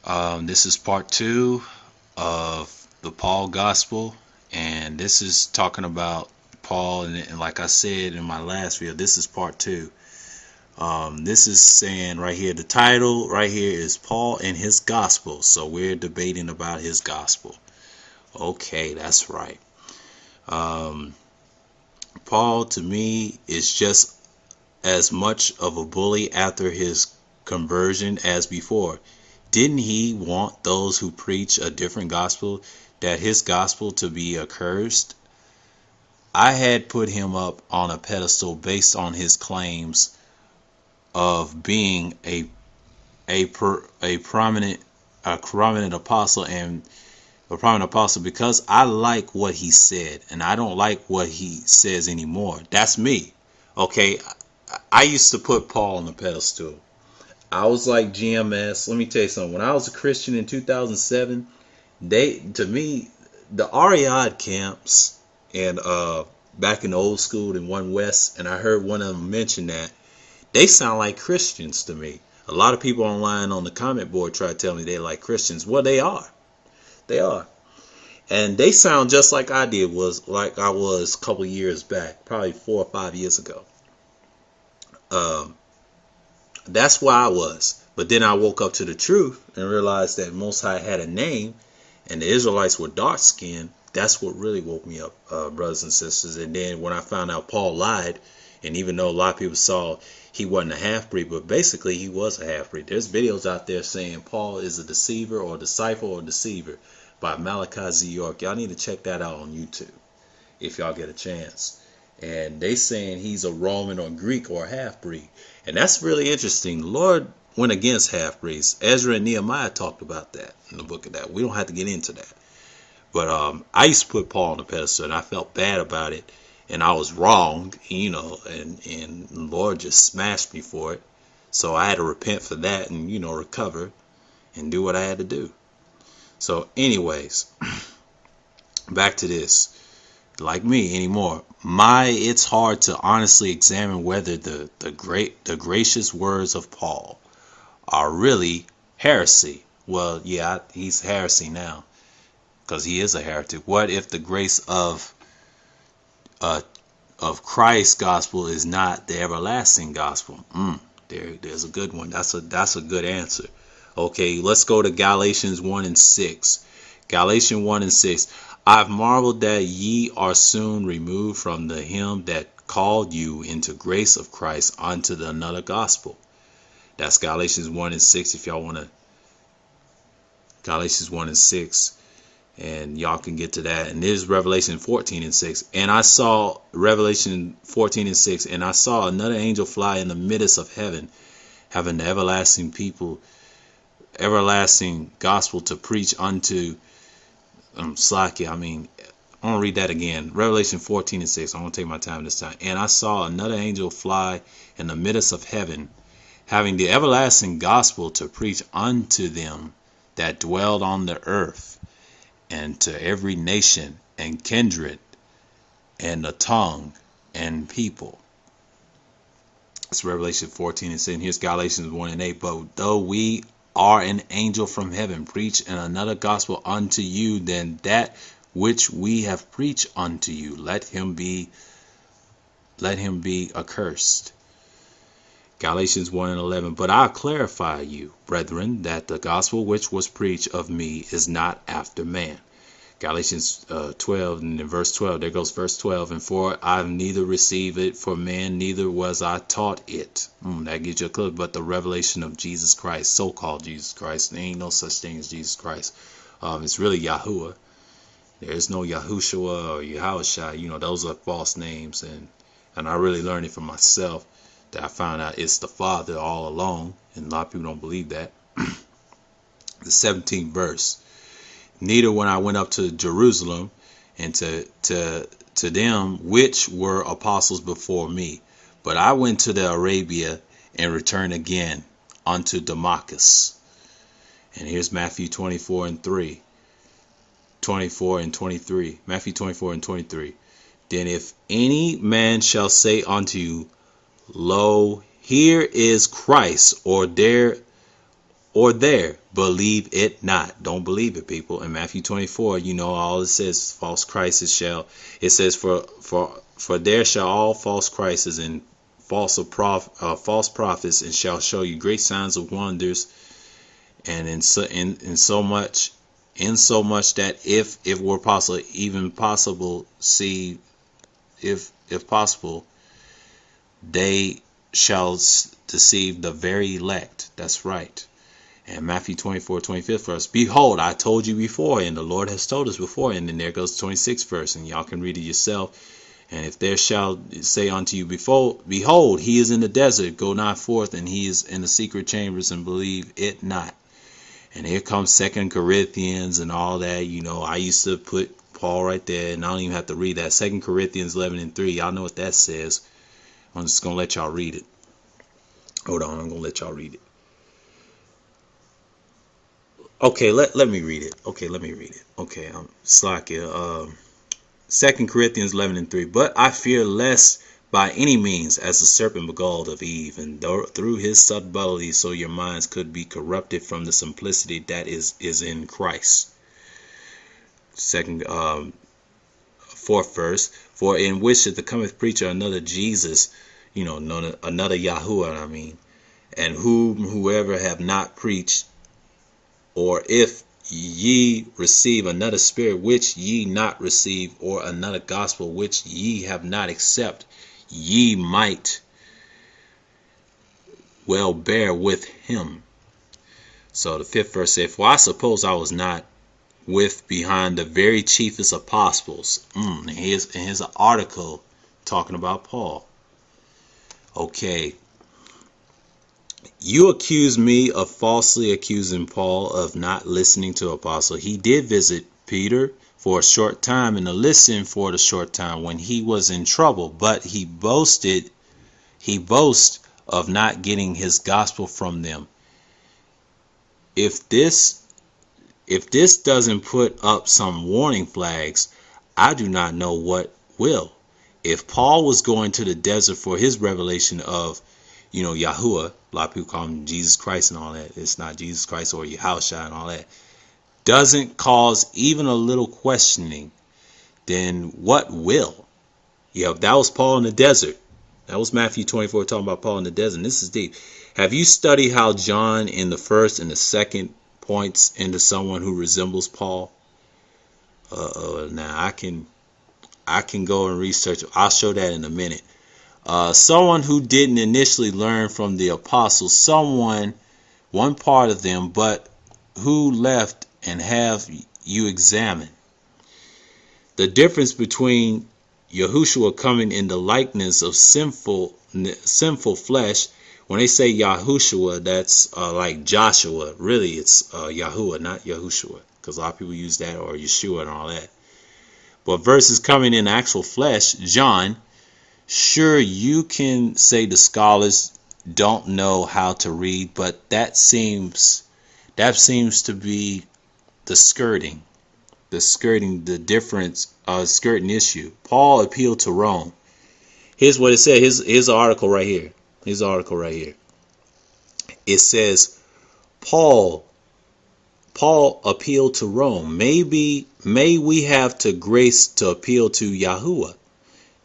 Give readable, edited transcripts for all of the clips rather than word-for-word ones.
This is part 2 of the Paul Gospel, and this is talking about Paul. And like I said in my last video, this is part 2. This is saying right here, the title right here is Paul and his Gospel. So we're debating about his Gospel. Okay, that's right. Um, Paul, to me, is just as much of a bully after his conversion as before. Didn't he want those who preach a different gospel, that his gospel to be accursed? I had put him up on a pedestal based on his claims of being a prominent apostle, and a prominent apostle, because I like what he said and I don't like what he says anymore. That's me. Okay, I used to put Paul on the pedestal. I was like GMS. Let me tell you something. When I was a Christian in 2007, to me, the Ariad camps and back in the old school in One West, and I heard one of them mention that, they sound like Christians to me. A lot of people online on the comment board try to tell me they like Christians. Well, they are. They are. And they sound just like I did, was like I was a couple years back, probably 4 or 5 years ago. Um, That's where I was. But then I woke up to the truth and realized that Most High had a name and the Israelites were dark skinned. That's what really woke me up, brothers and sisters. And then when I found out Paul lied, and even though a lot of people saw he wasn't a half-breed, but basically he was a half-breed. There's videos out there saying Paul is a deceiver or a disciple or a deceiver by Malachi Z. York. Y'all need to check that out on YouTube if y'all get a chance. And they saying he's a Roman or Greek or a half-breed. And that's really interesting. The Lord went against half-breeds. Ezra and Nehemiah talked about that in the book of that. We don't have to get into that. But I used to put Paul on the pedestal, and I felt bad about it. And I was wrong, and the Lord just smashed me for it. So I had to repent for that and, recover and do what I had to do. So anyways, back to this. Like me anymore. It's hard to honestly examine whether the gracious words of Paul are really heresy. Well, yeah, he's heresy now because he is a heretic. What if the grace uh, of Christ's gospel is not the everlasting gospel? There's a good one. That's a good answer. Okay, let's go to Galatians 1 and 6. Galatians 1 and 6. I've marveled that ye are soon removed from him that called you into grace of Christ unto the another gospel. That's Galatians 1 and 6 if y'all want to. Galatians 1 and 6. And y'all can get to that. And this is Revelation 14 and 6. And I saw Revelation 14 and 6. And I saw another angel fly in the midst of heaven, having the everlasting gospel to preach unto Slakia. I'm going to read that again. Revelation 14 and 6. I'm going to take my time this time. And I saw another angel fly in the midst of heaven, having the everlasting gospel to preach unto them that dwelled on the earth, and to every nation and kindred and a tongue and people. It's Revelation 14 and 6. Here's Galatians 1 and 8. But though we are an angel from heaven, preach in another gospel unto you than that which we have preached unto you, let him be accursed. Galatians 1 and 11. But I clarify you, brethren, that the gospel which was preached of me is not after man. Galatians 12 and in verse 12. There goes verse 12. And for I've neither received it for man, neither was I taught it. That gives you a clue. But the revelation of Jesus Christ, so-called Jesus Christ. There ain't no such thing as Jesus Christ. It's really Yahuwah. There's no Yahushua or Yahushua. Those are false names. And I really learned it for myself, that I found out it's the Father all along. And a lot of people don't believe that. The 17th verse. Neither when I went up to Jerusalem and to them which were apostles before me, but I went to the Arabia and returned again unto Damascus. And here's Matthew 24 and 3. 24 and 23. Matthew 24 and 23. Then if any man shall say unto you, Lo, here is Christ, or there or there, believe it not. Don't believe it, people. In Matthew 24, all it says, false Christs shall. It says, for there shall all false Christs and false prophets, and shall show you great signs of wonders, and in so much that if were possible, even possible, see if possible, they shall deceive the very elect. That's right. And Matthew 24:25 verse, behold, I told you before, and the Lord has told us before. And then there goes the 26th verse, and y'all can read it yourself. And if there shall say unto you, behold, he is in the desert, go not forth, and he is in the secret chambers, and believe it not. And here comes 2 Corinthians and all that. I used to put Paul right there, and I don't even have to read that. 2 Corinthians 11:3. Y'all know what that says. I'm just going to let y'all read it. Hold on, I'm going to let y'all read it. Okay, let me read it. Okay, let me read it. Okay, I'm slacking. 2 Corinthians 11:3. But I fear lest by any means, as the serpent beguiled of Eve, and through his subtlety, so your minds could be corrupted from the simplicity that is in Christ. Fourth verse. For in which the cometh preacher another Jesus, another Yahuwah, and whoever have not preached, or if ye receive another spirit which ye not receive, or another gospel which ye have not accept, ye might well bear with him. So the fifth verse said, for I suppose I was not with behind the very chiefest apostles. Here's an article talking about Paul. Okay. You accuse me of falsely accusing Paul of not listening to apostle. He did visit Peter for a short time and to listen for the short time when he was in trouble, but he boasts of not getting his gospel from them. If this doesn't put up some warning flags, I do not know what will. If Paul was going to the desert for his revelation of Yahuwah, a lot of people call him Jesus Christ and all that. It's not Jesus Christ or Yahushua and all that. Doesn't cause even a little questioning, then what will? That was Paul in the desert. That was Matthew 24 talking about Paul in the desert. And this is deep. Have you studied how John in the first and the second points into someone who resembles Paul? Now I can go and research. I'll show that in a minute. Someone who didn't initially learn from the apostles, one part of them, but who left, and have you examine the difference between Yahushua coming in the likeness of sinful flesh. When they say Yahushua, that's like Joshua. Really, it's Yahuwah, not Yahushua, because a lot of people use that, or Yeshua and all that. But versus coming in actual flesh, John. Sure, you can say the scholars don't know how to read, but that seems to be the skirting, the difference, skirting issue. Paul appealed to Rome. Here's what it said. Here's an article right here. It says, Paul appealed to Rome. May we have to grace to appeal to Yahuwah.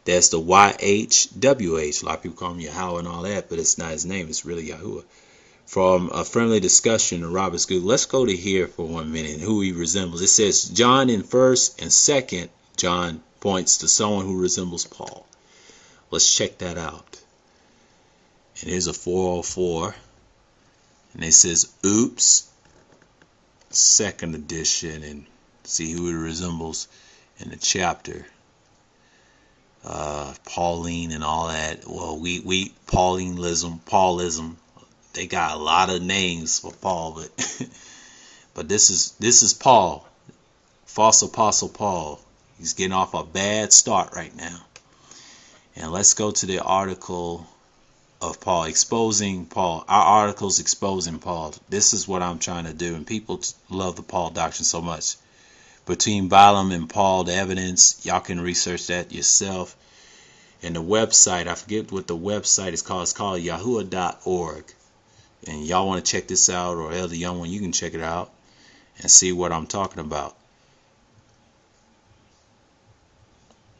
That's the YHWH. A lot of people call him Yahweh and all that, but it's not his name. It's really Yahuwah. From a friendly discussion in Robert's Google. Let's go to here for 1 minute. Who he resembles. It says John in 1st and 2nd John points to someone who resembles Paul. Let's check that out. And here's a 404. And it says, oops, 2nd edition, and see who he resembles in the chapter. Pauline and all that. Well, we Paulism. They got a lot of names for Paul, but this is Paul, false apostle Paul. He's getting off a bad start right now. And let's go to the article of Paul, exposing Paul. Our article's exposing Paul. This is what I'm trying to do, and people love the Paul doctrine so much. Between Balaam and Paul, the evidence, y'all can research that yourself. And the website, I forget what the website is called. It's called yahuwah.org. And y'all want to check this out, or Elder Young One, you can check it out and see what I'm talking about.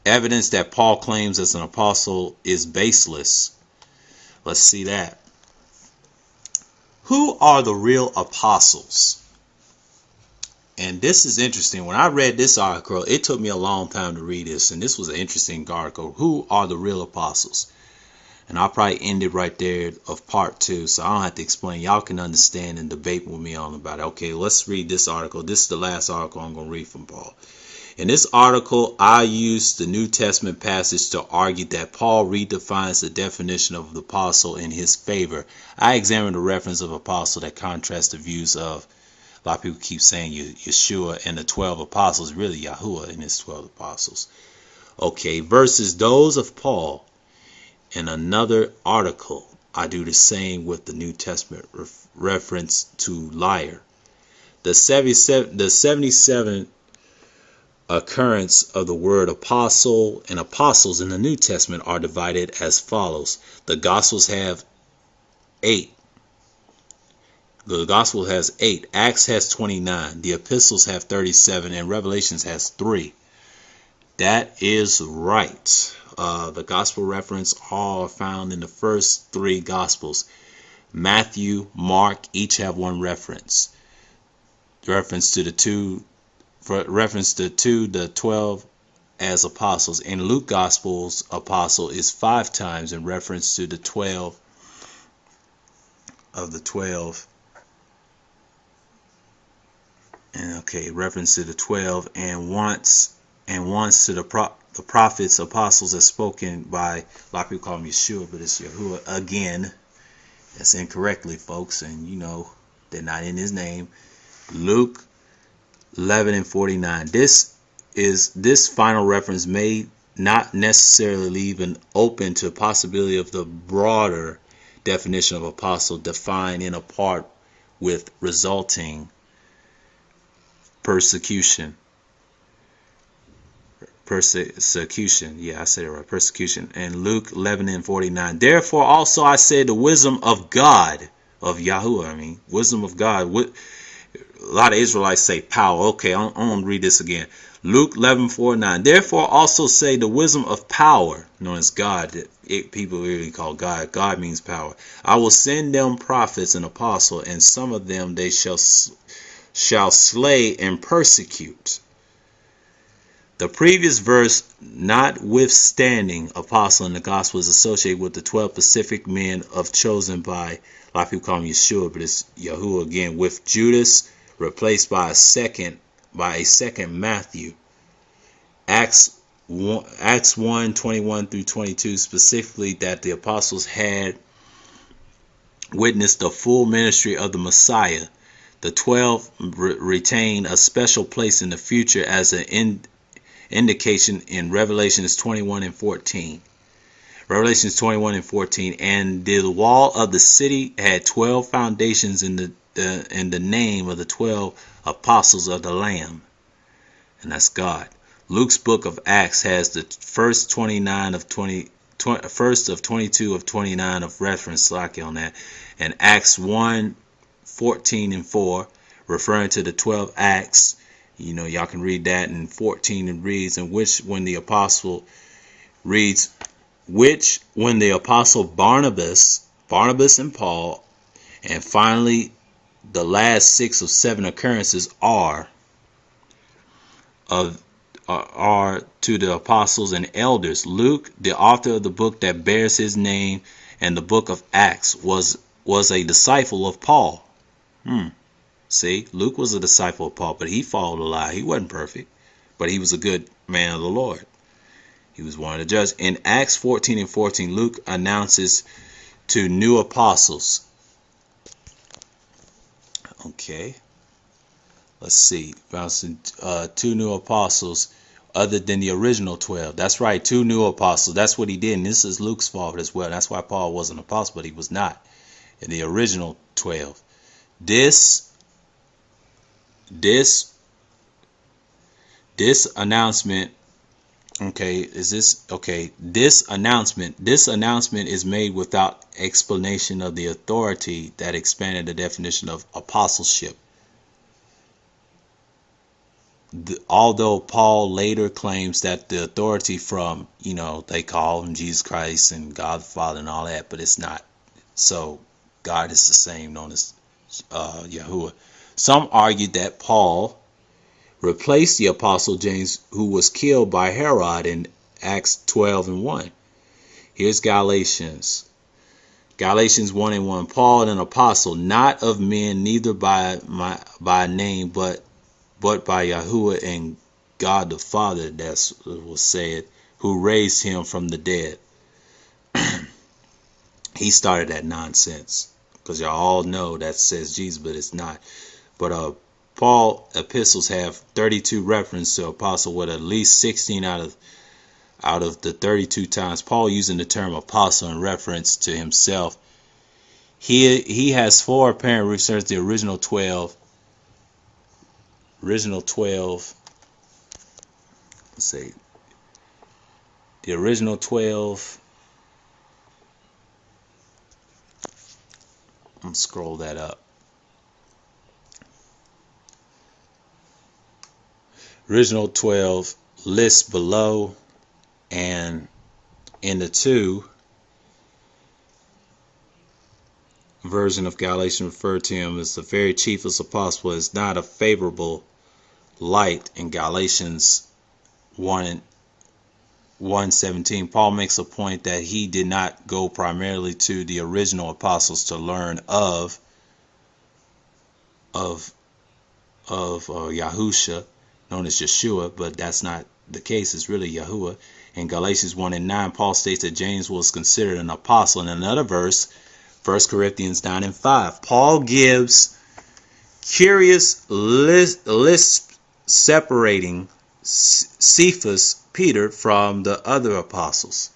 Evidence that Paul claims as an apostle is baseless. Let's see that. Who are the real apostles? And this is interesting. When I read this article, it took me a long time to read this, and this was an interesting article. Who are the real apostles? And I'll probably end it right there of part 2, so I don't have to explain. Y'all can understand and debate with me on about it. Okay, let's read this article. This is the last article I'm going to read from Paul. In this article, I used the New Testament passage to argue that Paul redefines the definition of the apostle in his favor. I examined the reference of apostle that contrasts the views of, a lot of people keep saying Yeshua and the 12 apostles, really Yahuwah and his 12 apostles. Okay, versus those of Paul. In another article, I do the same with the New Testament reference to liar. The 77 occurrence of the word apostle and apostles in the New Testament are divided as follows. The Gospels have 8. The Gospel has 8. Acts has 29. The Epistles have 37. And Revelations has 3. That is right. The Gospel reference all found in the first 3 Gospels. Matthew, Mark, each have 1 reference. Reference to the 12 as apostles. In Luke Gospel's apostle is 5 times in reference to the 12 of the 12. And okay, reference to the 12, and once to the prophets, apostles as spoken by, a lot of people call him Yeshua, but it's Yahuwah again. That's incorrectly, folks, and you know they're not in his name. Luke 11 and 49. This final reference may not necessarily leave an open to possibility of the broader definition of apostle defined in a part with resulting persecution. Yeah, I said it right. Persecution. And Luke 11 and 49. Therefore also I say the wisdom of God, of Yahuwah, wisdom of God. A lot of Israelites say power. Okay, I'm going to read this again. Luke 11:49. Therefore also say the wisdom of power, known as God. People really call God. God means power. I will send them prophets and apostles, and some of them they shall slay and persecute. The previous verse, notwithstanding, apostle in the gospel is associated with the 12 specific men of chosen by, a lot of people call him Yeshua, but it's Yahuwah again, with Judas replaced by a second Matthew. Acts 1:21 through 22 specifically that the apostles had witnessed the full ministry of the Messiah. The 12 retain a special place in the future as an indication in Revelations 21 and 14. Revelations 21 and 14. And the wall of the city had 12 foundations in the name of the 12 apostles of the Lamb. And that's God. Luke's book of Acts has the first 29 of 20, first of 22 of 29 of reference on that. And Acts 1:14 and 4, referring to the 12 acts. You know, y'all can read that in 14. It reads, in which when the apostle reads, which when the apostle Barnabas and Paul, and finally the last 6 of 7 occurrences are to the apostles and elders. Luke, the author of the book that bears his name, and the book of Acts was a disciple of Paul. See, Luke was a disciple of Paul, but he followed a lie. He wasn't perfect, but he was a good man of the Lord. He was one of the judges. In Acts 14 and 14, Luke announces 2 new apostles. Okay, let's see. Announcing 2 new apostles other than the original 12. That's right, 2 new apostles. That's what he did, and this is Luke's fault as well. That's why Paul was an apostle, but he was not in the original 12. This announcement Okay, is this okay? This announcement is made without explanation of the authority that expanded the definition of apostleship. Although Paul later claims that the authority from, they call him Jesus Christ and God the Father and all that, but it's not. So God is the same, known as Yahuwah. Some argued that Paul replaced the apostle James, who was killed by Herod in Acts 12 and 1. Here's Galatians 1 and 1. Paul, an apostle, not of men, neither by name, but by Yahuwah and God the Father, that was said, who raised him from the dead. He started that nonsense, because y'all all know that says Jesus, but it's not. But Paul epistles have 32 references to apostle, with at least 16 out of the 32 times Paul using the term apostle in reference to himself. He has 4 apparent research. The original 12. Let's see. The original 12. I'm scroll that up. Original 12 lists below, and in the 2 version of Galatians referred to him as the very chiefest apostle is not a favorable light. In Galatians 1:17, Paul makes a point that he did not go primarily to the original apostles to learn of Yahusha, known as Yeshua, but that's not the case. It's really Yahuwah. In Galatians 1 and 9, Paul states that James was considered an apostle. In another verse, 1 Corinthians 9 and 5, Paul gives curious lists separating Cephas, Peter, from the other apostles.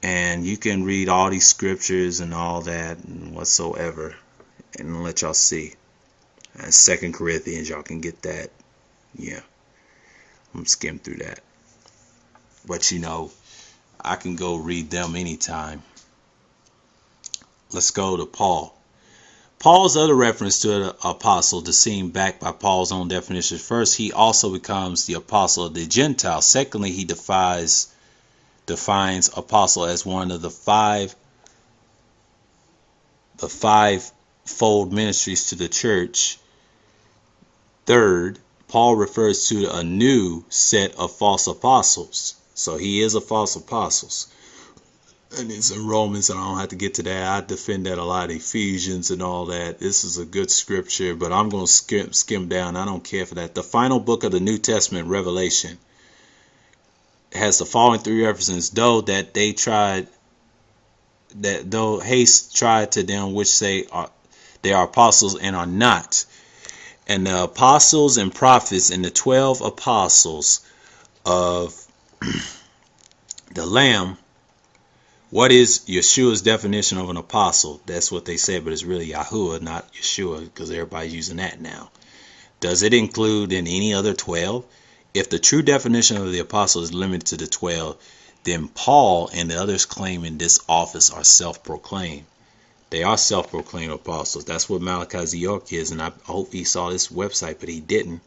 And you can read all these scriptures and all that and whatsoever, and let y'all see. And 2 Corinthians, y'all can get that. Yeah, I'm gonna skim through that. But I can go read them anytime. Let's go to Paul. Paul's other reference to the apostle, the scene backed by Paul's own definition. First, he also becomes the apostle of the Gentiles. Secondly, he defines apostle as one of the fivefold ministries to the church. Third, Paul refers to a new set of false apostles. So he is a false apostle. And it's in Romans, and I don't have to get to that. I defend that a lot, Ephesians and all that. This is a good scripture, but I'm going to skim down. I don't care for that. The final book of the New Testament, Revelation, has the following 3 references. Though haste tried to them which say they are apostles and are not. And the apostles and prophets and the 12 apostles of the Lamb. What is Yeshua's definition of an apostle? That's what they say, but it's really Yahuwah, not Yeshua, because everybody's using that now. Does it include in any other 12? If the true definition of the apostle is limited to the 12, then Paul and the others claiming this office are self-proclaimed. They are self-proclaimed apostles. That's what Malachi York is, and I hope he saw this website, but he didn't.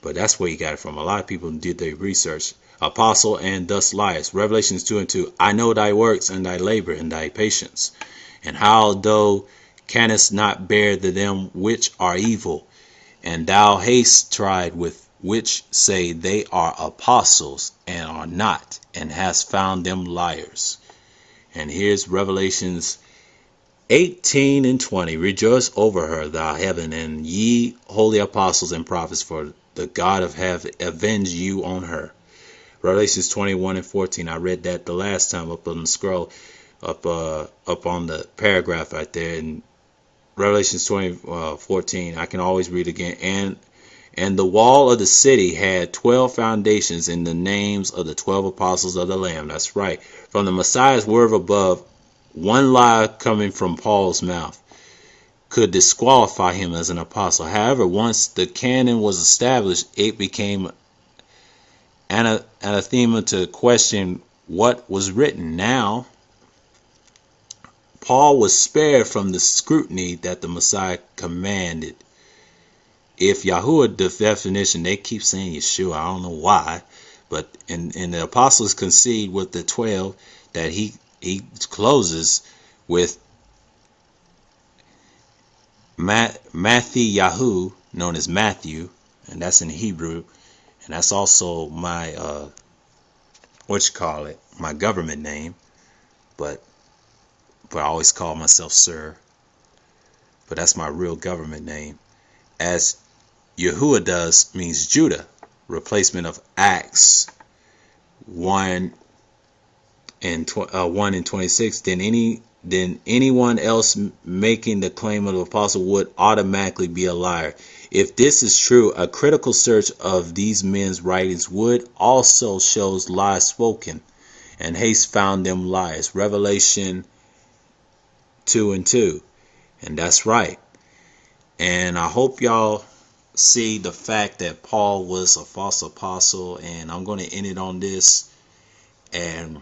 But that's where he got it from. A lot of people did their research. Apostle and thus liars. Revelations 2 and 2. I know thy works and thy labor and thy patience, and how thou canst not bear them which are evil, and thou hast tried with which say they are apostles and are not, and hast found them liars. And here's Revelations 18 and 20. Rejoice over her, thou heaven, and ye holy apostles and prophets, for the God of heaven avenge you on her. Revelations 21 and 14. I read that the last time up on the scroll, up on the paragraph right there. In Revelations 14, I can always read again. And the wall of the city had 12 foundations in the names of the 12 apostles of the Lamb. That's right. From the Messiah's word above, one lie coming from Paul's mouth could disqualify him as an apostle. However, once the canon was established, it became anathema to question what was written. Now, Paul was spared from the scrutiny that the Messiah commanded. If Yahuwah, the definition, they keep saying Yeshua, I don't know why, but in the apostles concede with the 12 that he closes with Matthew, known as Matthew, and that's in Hebrew, and that's also my my government name, but I always call myself Sir, but that's my real government name. As Yahuwah does means Judah, replacement of Acts 1 and 26. Then anyone else making the claim of the apostle would automatically be a liar. If this is true, a critical search of these men's writings would also show lies spoken, and haste found them liars. Revelation 2:2, and that's right. And I hope y'all see the fact that Paul was a false apostle, and I'm going to end it on this and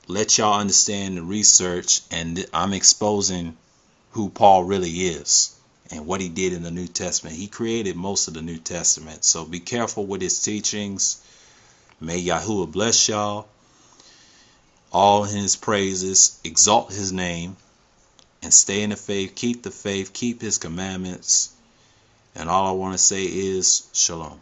let y'all understand the research, and I'm exposing who Paul really is and what he did in the New Testament. He created most of the New Testament, so be careful with his teachings. May Yahuwah bless y'all, all in his praises, exalt his name, and stay in the faith, keep his commandments. And all I want to say is Shalom.